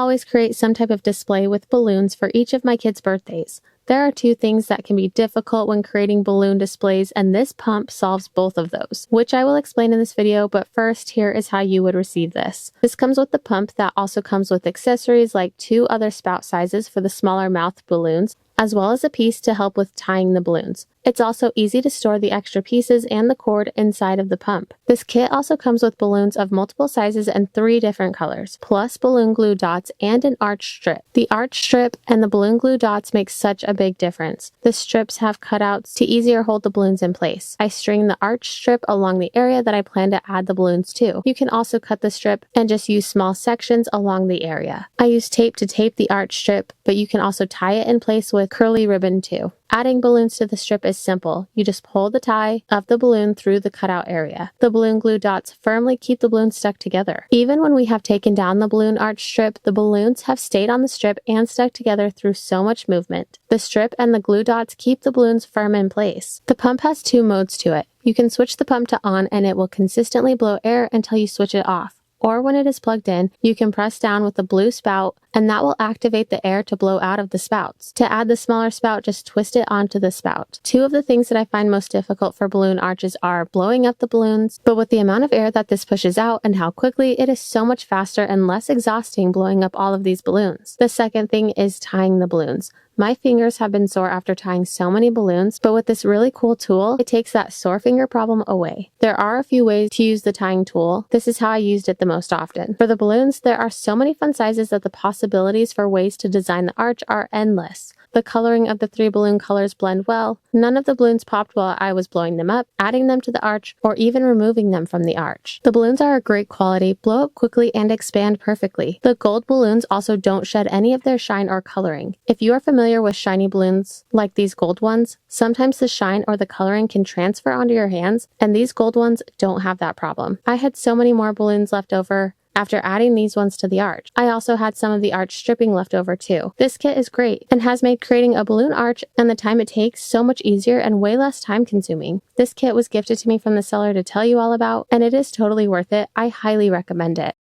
always create some type of display with balloons for each of my kids' birthdays. There are two things that can be difficult when creating balloon displays, and this pump solves both of those, which I will explain in this video, but first, here is how you would receive this. This comes with the pump that also comes with accessories like 2 other spout sizes for the smaller mouth balloons, as well as a piece to help with tying the balloons. It's also easy to store the extra pieces and the cord inside of the pump. This kit also comes with balloons of multiple sizes and 3 different colors, plus balloon glue dots and an arch strip. The arch strip and the balloon glue dots make such a big difference. The strips have cutouts to easier hold the balloons in place. I string the arch strip along the area that I plan to add the balloons to. You can also cut the strip and just use small sections along the area. I use tape to tape the arch strip, but you can also tie it in place with curly ribbon too. Adding balloons to the strip is simple. You just pull the tie of the balloon through the cutout area. The balloon glue dots firmly keep the balloons stuck together. Even when we have taken down the balloon arch strip, the balloons have stayed on the strip and stuck together through so much movement. The strip and the glue dots keep the balloons firm in place. The pump has 2 modes to it. You can switch the pump to on and it will consistently blow air until you switch it off. Or when it is plugged in, you can press down with the blue spout and that will activate the air to blow out of the spouts. To add the smaller spout, just twist it onto the spout. 2 of the things that I find most difficult for balloon arches are blowing up the balloons, but with the amount of air that this pushes out and how quickly, it is so much faster and less exhausting blowing up all of these balloons. The second thing is tying the balloons. My fingers have been sore after tying so many balloons, but with this really cool tool, it takes that sore finger problem away. There are a few ways to use the tying tool. This is how I used it the most often. For the balloons, there are so many fun sizes that the possibilities for ways to design the arch are endless. The coloring of the 3 balloon colors blend well. None of the balloons popped while I was blowing them up, adding them to the arch, or even removing them from the arch. The balloons are a great quality, blow up quickly, and expand perfectly. The gold balloons also don't shed any of their shine or coloring. If you are familiar with shiny balloons, like these gold ones, sometimes the shine or the coloring can transfer onto your hands, and these gold ones don't have that problem. I had so many more balloons left over after adding these ones to the arch. I also had some of the arch stripping left over too. This kit is great and has made creating a balloon arch and the time it takes so much easier and way less time consuming. This kit was gifted to me from the seller to tell you all about, and it is totally worth it. I highly recommend it.